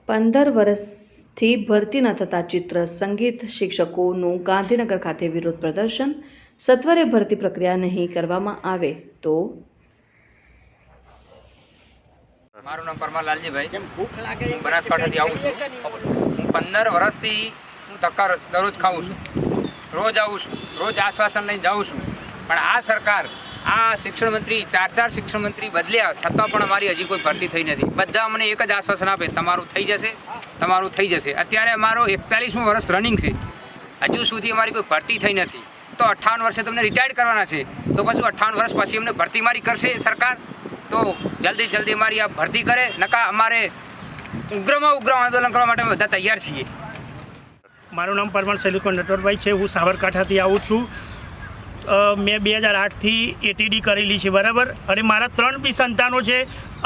15 વર્ષથી ભરતી ન થતા ચિત્ર સંગીત શિક્ષકોનું ગાંધીનગર ખાતે વિરોધ પ્રદર્શન. સત્વરે ભરતી પ્રક્રિયા નહીં કરવામાં આવે તો મારું નામ પરમાર લાલજીભાઈ, હું બનાસકાંઠાથી આવું છું. હું 15 વર્ષથી હું ધક્કા દરરોજ ખાઉં છું, રોજ આવું છું, રોજ આશ્વાસન લઈને જાઉં છું. પણ આ સરકાર, આ શિક્ષણ મંત્રી, ચાર શિક્ષણ મંત્રી બદલ્યા છતાં પણ અમારી હજી કોઈ ભરતી થઈ નથી. બધા મને એક જ આશ્વાસન આપે, તમારું થઈ જશે, તમારું થઈ જશે. અત્યારે અમારો 41મું વર્ષ રનિંગ છે, હજુ સુધી અમારી કોઈ ભરતી થઈ નથી. તો 58 વર્ષે તમને રિટાયર્ડ કરવાના છે, તો પછી 58 વર્ષ પછી અમને ભરતી મારી કરશે સરકાર. તો જલ્દી અમારી આ ભરતી કરે, નકા અમારે ઉગ્રમાં ઉગ્ર આંદોલન કરવા માટે અમે બધા તૈયાર છીએ. મારું નામ પરમાર સેલુકન નટવરભાઈ છે. હું સાબરકાંઠાથી આવું છું. મેં 2008થી એટીડી કરેલી છે, બરાબર. અને મારા 3 બી સંતાનો છે.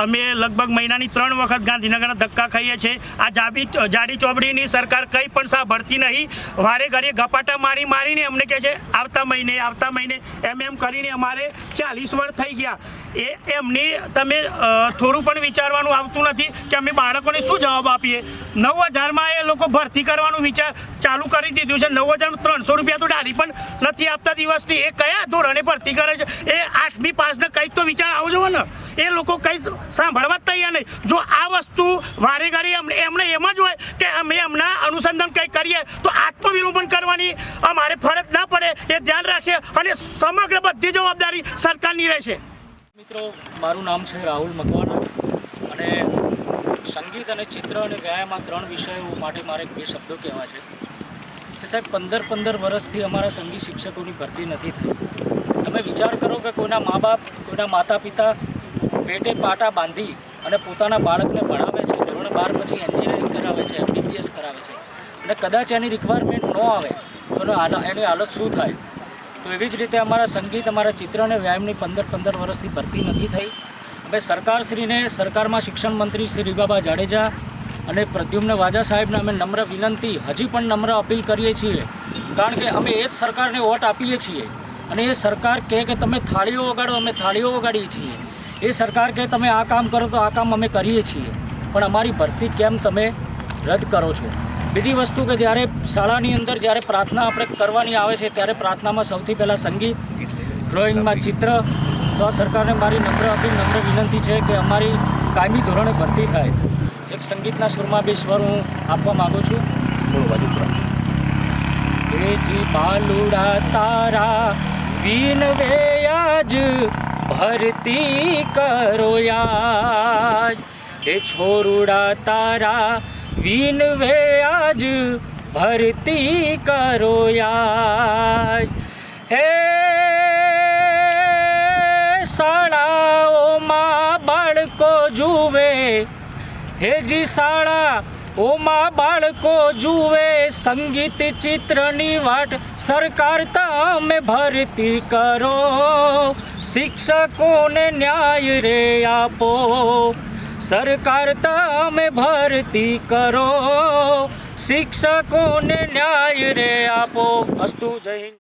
અમે લગભગ મહિનાની 3 વખત ગાંધીનગરના ધક્કા ખાઈએ છીએ. આ જાડી ચોપડીની સરકાર કંઈ પણ સાંભળતી નહીં. વારે ઘડીએ ગપાટા મારીને અમને કહે છે આવતા મહિને એમ કરીને અમારે 40 વર્ષ થઈ ગયા. એમની તમે થોડું પણ વિચારવાનું આવતું નથી કે અમે બાળકોને શું જવાબ આપીએ. 9000માં એ લોકો ભરતી કરવાનું વિચાર ચાલુ કરી દીધું છે. 9300 રૂપિયા તો દાઢી પણ નથી આપતા દિવસની. એ કયા ધોરણે ભરતી કરે છે? એ 8મી પાસને કંઈક તો વિચાર આવો જોવો ને. એ લોકો કંઈ સાંભળવા જ તૈયાર નહીં. જો આ વસ્તુ વારે ઘડી એમને એમ જ હોય કે અમે એમના અનુસંધાન કંઈક કરીએ તો આત્મવિલોપન કરવાની અમારે ફરજ ના પડે, એ ધ્યાન રાખીએ. અને સમગ્ર બધી જવાબદારી સરકારની રહેશે. મિત્રો, મારું નામ છે રાહુલ મકવાણા અને સંગીત અને ચિત્ર અને વ્યાયામ આ 3 વિષયો માટે મારે 2 શબ્દો કહેવા છે કે સાહેબ 15 વર્ષથી અમારા સંગીત શિક્ષકોની ભરતી નથી થઈ. તમે વિચાર કરો કે કોઈના મા બાપ, કોઈના માતા પિતા પેટે પાટા બાંધી અને પોતાના બાળકને ભણાવે છે, ધોરણ 12 પછી એન્જિનિયરિંગ કરાવે છે, MBBS કરાવે છે, અને કદાચ એની રિક્વાયરમેન્ટ ન આવે તો એની હાલત શું થાય? તો એવી જ રીતે અમારા સંગીત, અમારા ચિત્ર અને વ્યાયામની 15 વર્ષથી ભરતી નથી થઈ. અમે સરકારશ્રીને, સરકારમાં શિક્ષણ મંત્રી શ્રી રીબાબા જાડેજા અને પ્રદ્યુમ્ન વાજા સાહેબને અમે નમ્ર વિનંતી, હજી પણ નમ્ર અપીલ કરીએ છીએ. કારણ કે અમે એ જ સરકારને વોટ આપીએ છીએ અને એ સરકાર કહે કે તમે થાળીઓ વગાડો, અમે થાળીઓ વગાડીએ છીએ. એ સરકાર કહે તમે આ કામ કરો તો આ કામ અમે કરીએ છીએ. પણ અમારી ભરતી કેમ તમે રદ કરો છો? બીજી વસ્તુ કે જ્યારે શાળાની અંદર જ્યારે પ્રાર્થના આપણે કરવાની આવે છે ત્યારે પ્રાર્થનામાં સૌથી પહેલાં સંગીત, ડ્રોઈંગમાં ચિત્ર. તો આ સરકારને મારી નમ્ર અપીલ, નમ્ર વિનંતી છે કે અમારી કાયમી ધોરણે ભરતી થાય. એક સંગીતના સુરમાં 2 સ્વર હું આપવા માગું છું. એ જી બાલુડા તારા વિનવે આજ ભરતી કરો યાજ, એ છોરુડા તારા વિનવે આજ ભરતી કરો યાજ. હે શાળાઓમાં બાળકો જુએ, હેજી શાળાઓમાં બાળકો જુએ સંગીત ચિત્રની વાટ. સરકાર તમે ભરતી કરો, શિક્ષકોને ન્યાય રે આપો. સરકાર તમે ભરતી કરો, શિક્ષકોને ન્યાય રે આપો. અસ્તુ, જય હિન્દ.